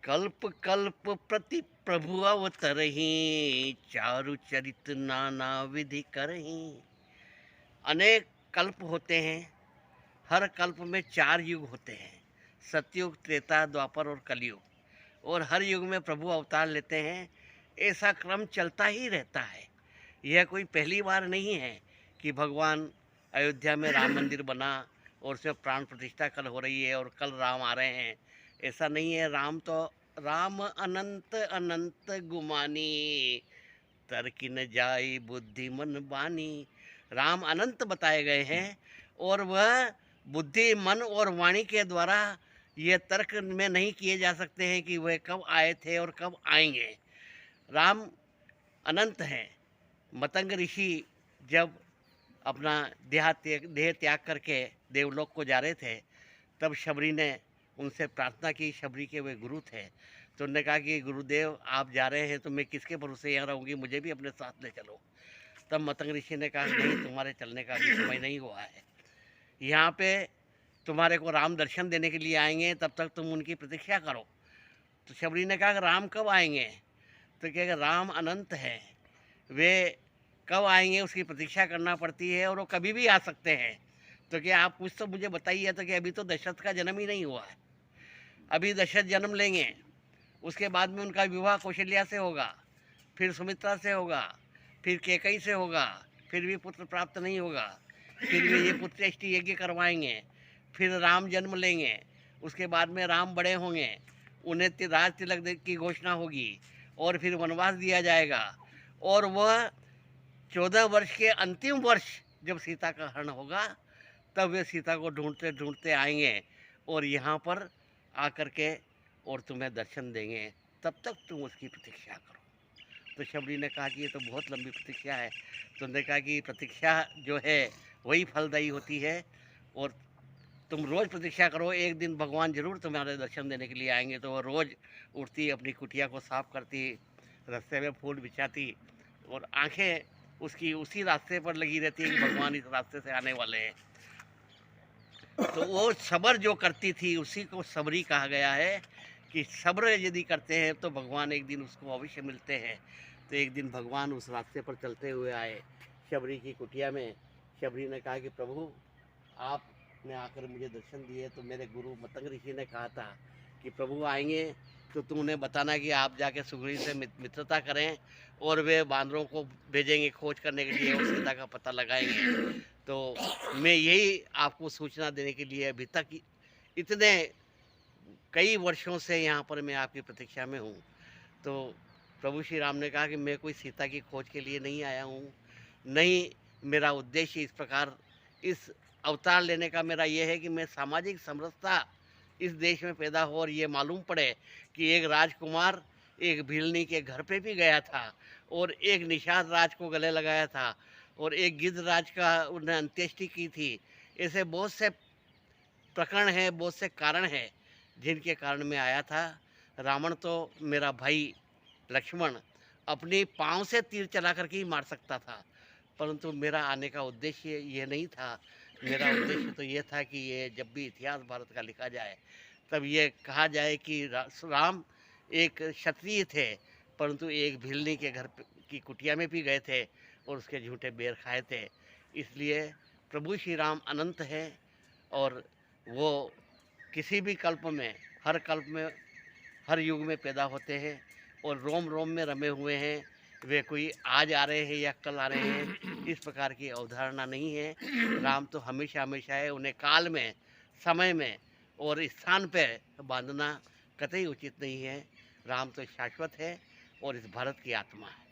कल्प कल्प प्रति प्रभु अवतरहि, चारु चरित नाना विधि करहि। अनेक कल्प होते हैं। हर कल्प में 4 युग होते हैं, सतयुग, त्रेता, द्वापर और कलयुग। और हर युग में प्रभु अवतार लेते हैं। ऐसा क्रम चलता ही रहता है। यह कोई पहली बार नहीं है कि भगवान अयोध्या में राम मंदिर बना और उसमें प्राण प्रतिष्ठा कल हो रही है और कल राम आ रहे हैं। ऐसा नहीं है। राम अनंत अनंत गुमानी, तर्क न जाई बुद्धि मन बानी। राम अनंत बताए गए हैं और वह बुद्धि, मन और वाणी के द्वारा ये तर्क में नहीं किए जा सकते हैं कि वह कब आए थे और कब आएंगे। राम अनंत हैं। मतंग ऋषि जब अपना देह त्याग करके देवलोक को जा रहे थे, तब शबरी ने उनसे प्रार्थना की। शबरी के वे गुरु थे। तो उन्होंने कहा कि गुरुदेव आप जा रहे हैं तो मैं किसके भरोसे यहाँ रहूँगी, मुझे भी अपने साथ ले चलो। तब मतंग ऋषि ने कहा नहीं, तुम्हारे चलने का अभी समय नहीं हुआ है। यहाँ पे तुम्हारे को राम दर्शन देने के लिए आएंगे, तब तक तुम उनकी प्रतीक्षा करो। तो शबरी ने कहा राम कब आएंगे? तो क्या राम अनंत है, वे कब आएंगे उसकी प्रतीक्षा करना पड़ती है और वो कभी भी आ सकते हैं। तो क्या आप कुछ तो मुझे बताइए। तो क्या अभी तो दशरथ का जन्म ही नहीं हुआ है। अभी दशरथ जन्म लेंगे, उसके बाद में उनका विवाह कौशल्या से होगा, फिर सुमित्रा से होगा, फिर कैकई से होगा, फिर भी पुत्र प्राप्त नहीं होगा। फिर वे ये पुत्रेष्टि यज्ञ करवाएंगे, फिर राम जन्म लेंगे, उसके बाद में राम बड़े होंगे, उन्हें राज तिलक की घोषणा होगी और फिर वनवास दिया जाएगा। और वह 14 वर्ष के अंतिम वर्ष जब सीता का हरण होगा, तब वे सीता को ढूंढते ढूंढते आएंगे और यहाँ पर आकर के और तुम्हें दर्शन देंगे। तब तक तुम उसकी प्रतीक्षा करो। तो शबरी ने कहा कि ये तो बहुत लंबी प्रतीक्षा है। तो उन्होंने कहा कि प्रतीक्षा जो है वही फलदायी होती है और तुम रोज़ प्रतीक्षा करो, एक दिन भगवान जरूर तुम्हारे दर्शन देने के लिए आएंगे। तो वह रोज़ उठती, अपनी कुटिया को साफ करती, रास्ते में फूल बिछाती और आंखें उसकी उसी रास्ते पर लगी रहती है कि भगवान इस रास्ते से आने वाले हैं। तो वो सब्र जो करती थी उसी को सबरी कहा गया है कि सब्र यदि करते हैं तो भगवान एक दिन उसको अवश्य मिलते हैं। तो एक दिन भगवान उस रास्ते पर चलते हुए आए शबरी की कुटिया में। शबरी ने कहा कि प्रभु आपने आकर मुझे दर्शन दिए। तो मेरे गुरु मतंग ऋषि ने कहा था कि प्रभु आएंगे तो तुम उन्हें बताना कि आप जाके सुग्रीव से मित्रता करें और वे बानरों को भेजेंगे खोज करने के लिए और सीता का पता लगाएंगे। तो मैं यही आपको सूचना देने के लिए अभी तक इतने कई वर्षों से यहाँ पर मैं आपकी प्रतीक्षा में हूँ। तो प्रभु श्री राम ने कहा कि मैं कोई सीता की खोज के लिए नहीं आया हूँ, नहीं मेरा उद्देश्य इस प्रकार इस अवतार लेने का मेरा ये है कि मैं सामाजिक समरसता इस देश में पैदा हो और ये मालूम पड़े कि एक राजकुमार एक भिलनी के घर पे भी गया था और एक निषाद राज को गले लगाया था और एक गिद्ध राज का उन्हें अंत्येष्टि की थी। ऐसे बहुत से प्रकरण हैं, बहुत से कारण हैं जिनके कारण मैं आया था। रावण तो मेरा भाई लक्ष्मण अपनी पाँव से तीर चला करके ही मार सकता था, परंतु मेरा आने का उद्देश्य ये नहीं था। मेरा उद्देश्य तो ये था कि ये जब भी इतिहास भारत का लिखा जाए तब ये कहा जाए कि राम एक क्षत्रिय थे, परंतु एक भिलनी के घर की कुटिया में भी गए थे और उसके झूठे बेर खाए थे। इसलिए प्रभु श्री राम अनंत हैं और वो किसी भी कल्प में हर युग में पैदा होते हैं और रोम रोम में रमे हुए हैं। वे कोई आज आ रहे हैं या कल आ रहे हैं, इस प्रकार की अवधारणा नहीं है। राम तो हमेशा हमेशा है। उन्हें काल में, समय में और स्थान पर बांधना कतई उचित नहीं है। राम तो शाश्वत है और इस भारत की आत्मा है।